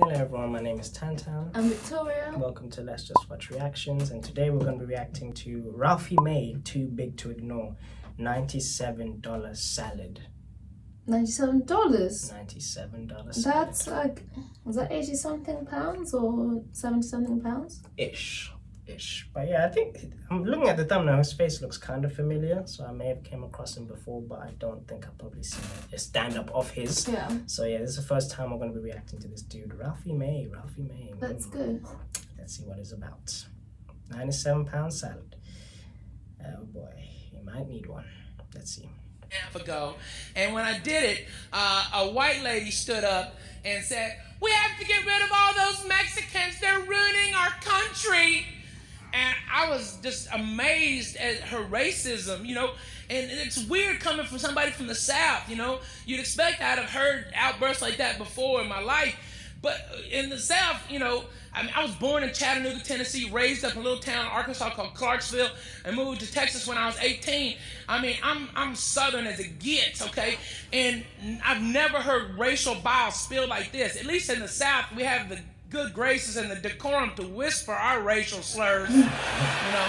Hello everyone, my name is Tantan. I'm Victoria. Welcome to Let's Just Watch Reactions, and today we're going to be reacting to Ralphie made Too Big to Ignore $97 salad. $97? $97 salad. That's like, was that 80 something pounds or 70 something pounds? Ish. But yeah, I think I'm looking at the thumbnail, his face looks kind of familiar, so I may have came across him before, but I don't think I've probably seen a stand-up of his. Yeah. So yeah, this is the first time we're going to be reacting to this dude, Ralphie May. That's good. Let's see what it's about. 97-pound salad. Oh boy, you might need one. Let's see. Ago, and when I did it, a white lady stood up and said, "We have to get rid of all those Mexicans. They're ruining our country." And I was just amazed at her racism, you know. And it's weird coming from somebody from the South, you know. You'd expect I'd have heard outbursts like that before in my life. But in the South, you know, I was born in Chattanooga, Tennessee, raised up in a little town in Arkansas called Clarksville, and moved to Texas when I was 18. I mean, I'm Southern as it gets, okay? And I've never heard racial bile spilled like this. At least in the South, we have the good graces and the decorum to whisper our racial slurs, you know?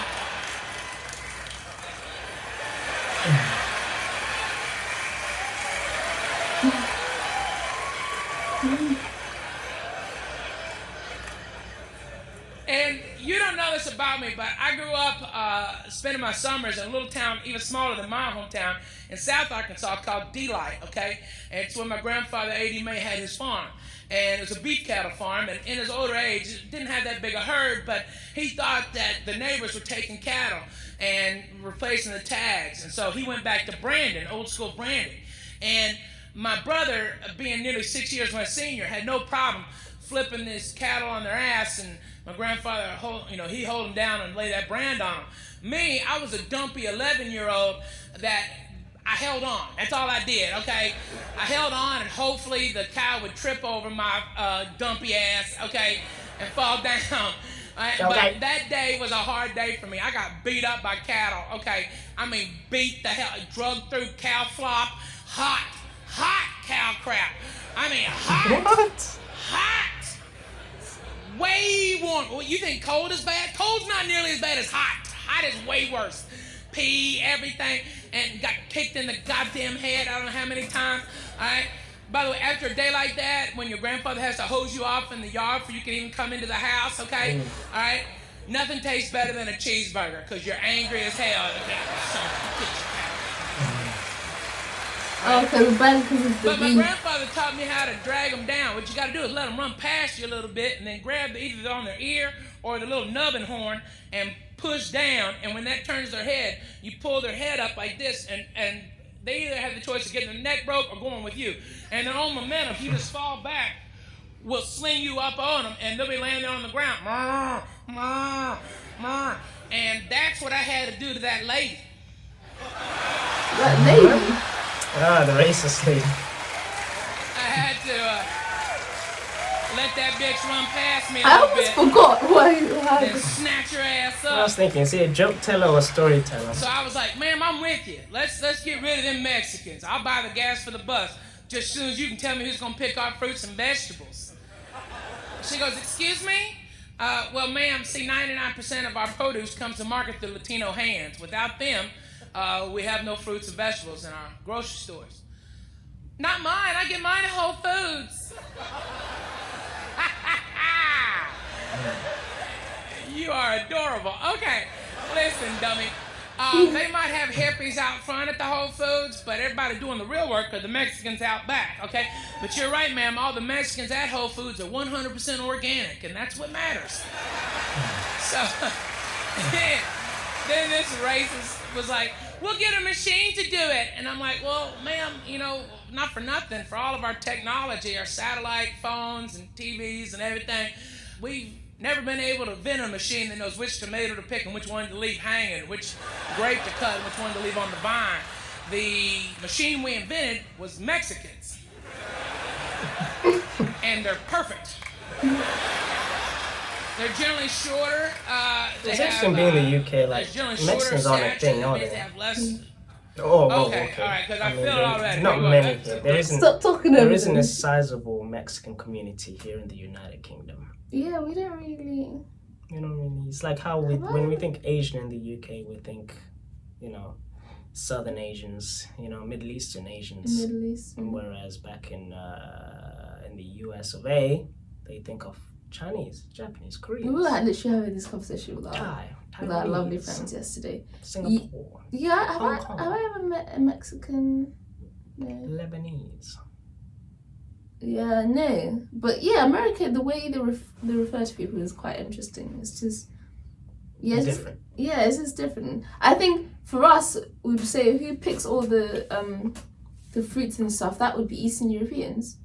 And you don't know this about me, but I grew up spending my summers in a little town even smaller than my hometown in South Arkansas called Delight, okay? And it's where my grandfather, A.D. May, had his farm. And it was a beef cattle farm, and in his older age, didn't have that big a herd, but he thought that the neighbors were taking cattle and replacing the tags. And so he went back to branding, old school branding. And my brother, being nearly 6 years my senior, had no problem flipping this cattle on their ass, and my grandfather, he hold them down and lay that brand on them. Me, I was a dumpy 11-year-old that I held on. That's all I did, okay? I held on, and hopefully the cow would trip over my dumpy ass, okay, and fall down. Okay. But that day was a hard day for me. I got beat up by cattle, okay? I mean, beat the hell, drugged through cow flop, hot cow crap. I mean, hot. What? Hot. Way warm. Well, you think cold is bad? Cold's not nearly as bad as hot. Hot is way worse. Pee, everything, and got kicked in the goddamn head I don't know how many times. All right. By the way, after a day like that, when your grandfather has to hose you off in the yard before you can even come into the house, okay? All right. Nothing tastes better than a cheeseburger because you're angry as hell. Okay? So, but my grandfather taught me how to drag them down. What you got to do is let them run past you a little bit and then grab either on their ear or the little nubbin horn and push down. And when that turns their head, you pull their head up like this, and they either have the choice of getting their neck broke or going with you. And their own momentum, if you just fall back, will sling you up on them, and they'll be laying there on the ground. And that's what I had to do to that lady. That lady? Ah, the racist lady. I had to let that bitch run past me a I little almost bit. forgot why. Then snatch her ass up. I was thinking, is he a joke teller or a storyteller? So I was like, ma'am, I'm with you. Let's get rid of them Mexicans. I'll buy the gas for the bus just as soon as you can tell me who's gonna pick our fruits and vegetables. She goes, excuse me? Well, ma'am, see, 99% of our produce comes to market through Latino hands. Without them, we have no fruits and vegetables in our grocery stores. Not mine. I get mine at Whole Foods. You are adorable. Okay, listen, dummy. They might have hippies out front at the Whole Foods, but everybody doing the real work are the Mexicans out back, okay? But you're right, ma'am. All the Mexicans at Whole Foods are 100% organic, and that's what matters. So, then this racist was like, we'll get a machine to do it. And I'm like, well, ma'am, you know, not for nothing. For all of our technology, our satellite phones and TVs and everything, we've never been able to invent a machine that knows which tomato to pick and which one to leave hanging, which grape to cut and which one to leave on the vine. The machine we invented was Mexicans. And they're perfect. They're generally shorter. It's interesting being in the UK, like, Mexicans aren't a thing, are they? They have less Oh, Okay, okay. all right, because I feel it there- already. Not Wait, many what? here. There isn't. Stop talking There over isn't them. a sizable Mexican community here in the United Kingdom. Yeah, we don't really. You know, really, it's like how when we think Asian in the UK, we think, Southern Asians, Middle Eastern Asians. Middle East. Whereas back in the US of A, they think of Chinese, Japanese, Koreans. We were like literally having this conversation with our Taiwanese, lovely friends yesterday. Singapore, Yeah, Hong have Kong. I ever met a Mexican? No. Lebanese. Yeah, no. But yeah, America, the way they refer to people is quite interesting. It's just Different. It's just different. I think for us, we'd say who picks all the fruits and stuff. That would be Eastern Europeans.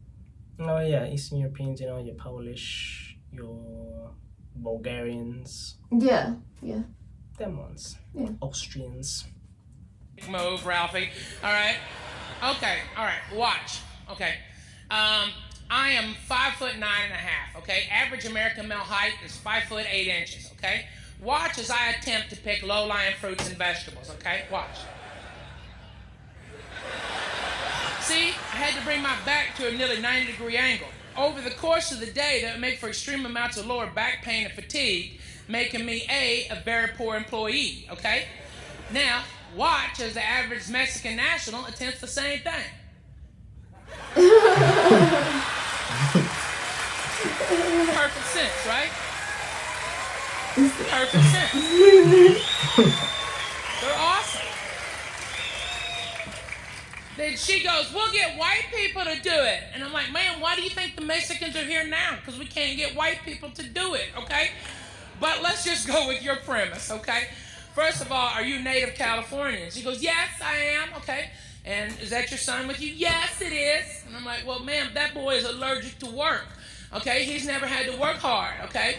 Oh yeah, Eastern Europeans. Your Polish, your Bulgarians. Yeah. Them ones. Yeah. Austrians. Move, Ralphie. All right. Okay. All right. Watch. Okay. I am 5'9.5". Okay. Average American male height is 5'8". Okay. Watch as I attempt to pick low-lying fruits and vegetables. Okay. Watch. See, I had to bring my back to a nearly 90-degree angle. Over the course of the day, that would make for extreme amounts of lower back pain and fatigue, making me a very poor employee. Okay. Now, watch as the average Mexican national attempts the same thing. Perfect sense, right? Perfect sense. They're awesome. Then she goes, we'll get white people to do it. And I'm like, man, why do you think the Mexicans are here now? Because we can't get white people to do it, okay? But let's just go with your premise, okay? First of all, are you native Californian? She goes, yes, I am, okay. And is that your son with you? Yes, it is. And I'm like, well, ma'am, that boy is allergic to work, okay? He's never had to work hard, okay?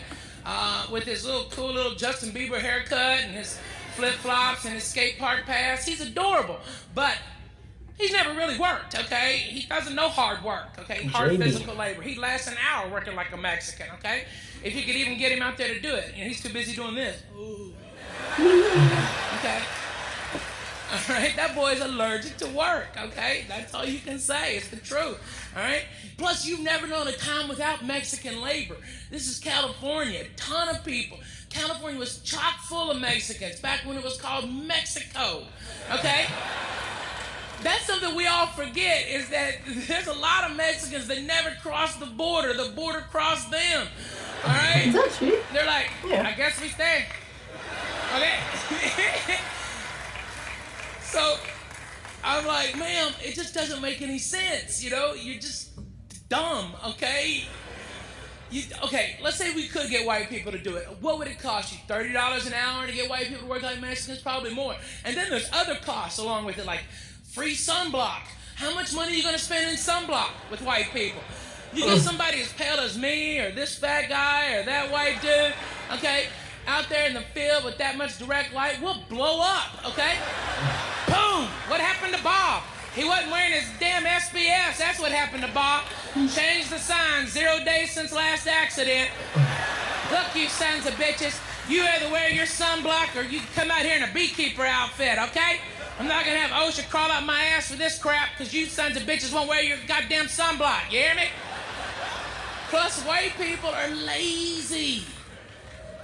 With his cool little Justin Bieber haircut and his flip-flops and his skate park pass, he's adorable. But he's never really worked, okay? He doesn't know hard work, okay? Hard physical labor. He lasts an hour working like a Mexican, okay? If you could even get him out there to do it. He's too busy doing this. Ooh. Okay? All right? That boy's allergic to work, okay? That's all you can say. It's the truth, all right? Plus, you've never known a time without Mexican labor. This is California. A ton of people. California was chock full of Mexicans back when it was called Mexico, okay? That's something we all forget, is that there's a lot of Mexicans that never crossed the border. The border crossed them, all right? Is that true? They're like, Yeah. I guess we stay. Okay? So I'm like, ma'am, it just doesn't make any sense, You're just dumb, okay? Okay, let's say we could get white people to do it. What would it cost you? $30 an hour to get white people to work like Mexicans? Probably more. And then there's other costs along with it, like free sunblock. How much money are you going to spend in sunblock with white people? You get somebody as pale as me or this fat guy or that white dude, okay, out there in the field with that much direct light, we'll blow up, okay? Boom! What happened to Bob? He wasn't wearing his damn SPS. That's what happened to Bob. Changed the sign. 0 days since last accident. Look, you sons of bitches. You either wear your sunblock or you come out here in a beekeeper outfit, okay? I'm not gonna have OSHA crawl up my ass for this crap because you sons of bitches won't wear your goddamn sunblock. You hear me? Plus, white people are lazy.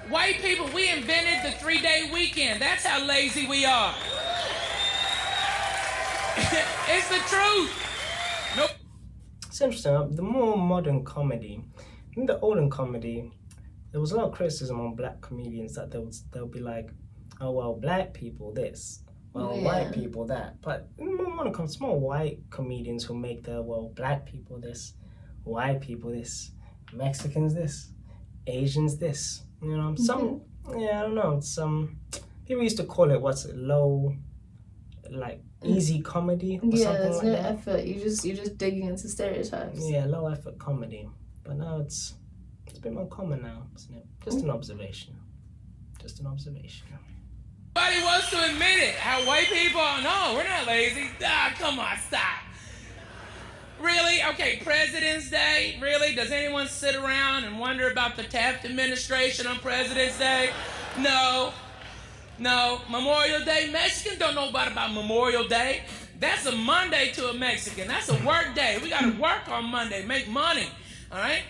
White people, we invented the 3-day weekend. That's how lazy we are. It's the truth. Nope. It's interesting. The more modern comedy, in the olden comedy, there was a lot of criticism on black comedians that they'll be like, oh well, black people this, well white people that. But in the more modern comedy, it's more white comedians who make the black people this, white people this, Mexicans this, Asians this. I don't know. Some people used to call it low, like easy comedy or something there's like no that. effort. You're just digging into stereotypes. Yeah, low effort comedy. But now it's a bit more common now, isn't it? Just an observation. Nobody wants to admit it. How white people are, no, we're not lazy. Come on, stop. Really? Okay, President's Day? Really? Does anyone sit around and wonder about the Taft administration on President's Day? No. No, Memorial Day. Mexicans don't know about Memorial Day. That's a Monday to a Mexican. That's a work day. We got to work on Monday, make money. All right?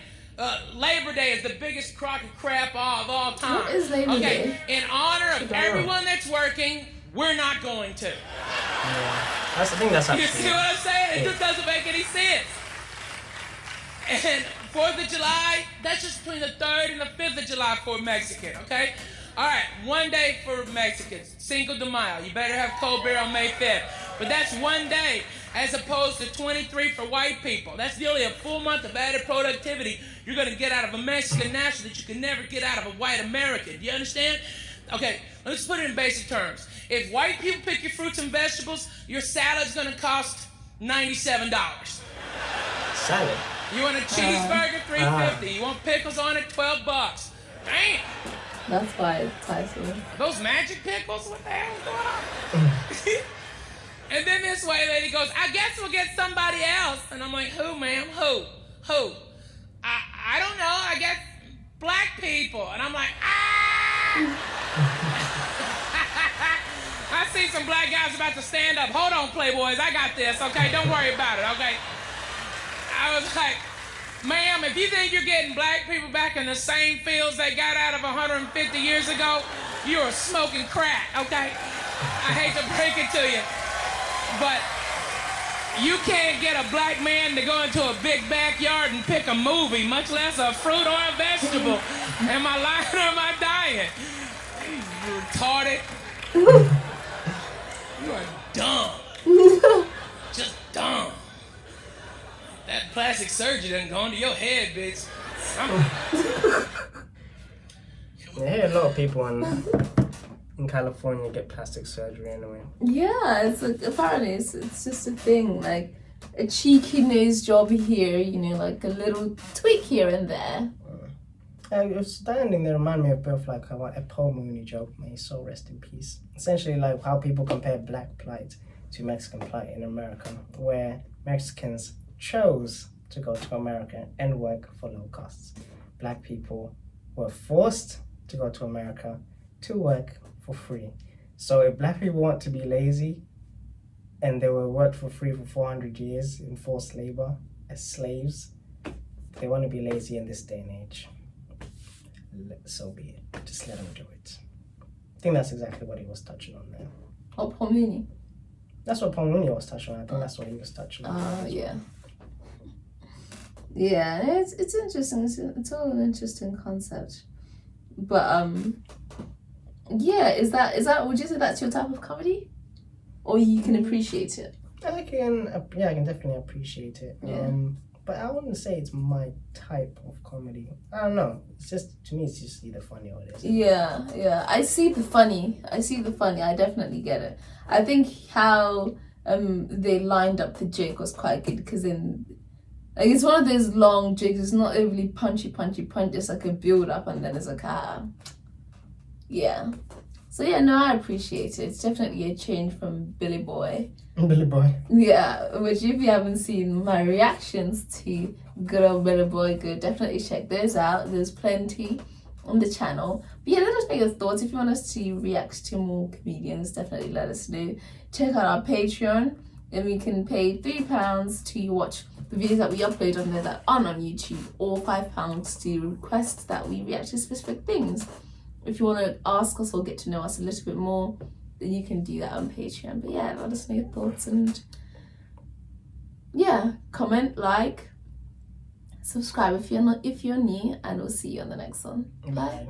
Labor Day is the biggest crock of crap of all time. What is Labor Day? In honor of everyone that's working, we're not going to. Yeah. I think that's actually. You see what I'm saying? It just doesn't make any sense. And 4th of July, that's just between the 3rd and the 5th of July for a Mexican, okay? All right, one day for Mexicans, Cinco de Mayo. You better have cold beer on May 5th. But that's one day as opposed to 23 for white people. That's nearly a full month of added productivity you're going to get out of a Mexican national that you can never get out of a white American. Do you understand? Okay, let's put it in basic terms. If white people pick your fruits and vegetables, your salad's going to cost $97. Salad. You want a cheeseburger, $3.50. You want pickles on it, $12. Damn. That's why it's Tyson. Those magic pickles? What the hell is going on? And then this white lady goes, I guess we'll get somebody else. And I'm like, who, ma'am? Who? I don't know. I guess black people. And I'm like, I see some black guys about to stand up. Hold on, Playboys. I got this, okay? Don't worry about it, okay? I was like, ma'am, if you think you're getting black people back in the same fields they got out of 150 years ago, you're smoking crack, okay? I hate to break it to you, but you can't get a black man to go into a big backyard and pick a movie, much less a fruit or a vegetable. Am I lying or am I dying? You retarded. You are dumb. Just dumb. That plastic surgery done gone to your head, bitch. I hear a lot of people in California get plastic surgery anyway. Yeah, it's like apparently it's just a thing, like a cheeky nose job here, you know, like a little tweak here and there. It's that ending that remind me of both like a Paul Mooney joke, may his soul rest in peace. Essentially like how people compare black plight to Mexican plight in America, where Mexicans chose to go to America and work for low costs. Black people were forced to go to America to work for free. So if black people want to be lazy and they were worked for free for 400 years in forced labor as slaves, they want to be lazy in this day and age. So be it. Just let them do it. I think that's exactly what he was touching on there. Oh, Paul Mooney. That's what Paul Mooney was touching on. I think that's what he was touching on. Yeah. Yeah, it's interesting. It's all an interesting concept. But yeah, is that would you say that's your type of comedy, or you can appreciate it? I can definitely appreciate it. Yeah. But I wouldn't say it's my type of comedy. I don't know. It's just, to me, it's just either funny or it isn't. Yeah. I see the funny. I definitely get it. I think how they lined up the joke was quite good, because then like it's one of those long jokes. It's not overly punchy. It's like a build up and then it's like yeah. So yeah, no, I appreciate it. It's definitely a change from Billy Boy. Billy Boy. Yeah, which if you haven't seen my reactions to good old Billy Boy, definitely check those out. There's plenty on the channel. But yeah, let us know your thoughts. If you want us to react to more comedians, definitely let us know. Check out our Patreon, and we can pay £3 to watch the videos that we upload on there that aren't on YouTube, or £5 to request that we react to specific things. If you want to ask us or get to know us a little bit more, then you can do that on Patreon. But yeah, let us know your thoughts, and yeah, comment, like, subscribe if you're new, and we'll see you on the next one. Bye.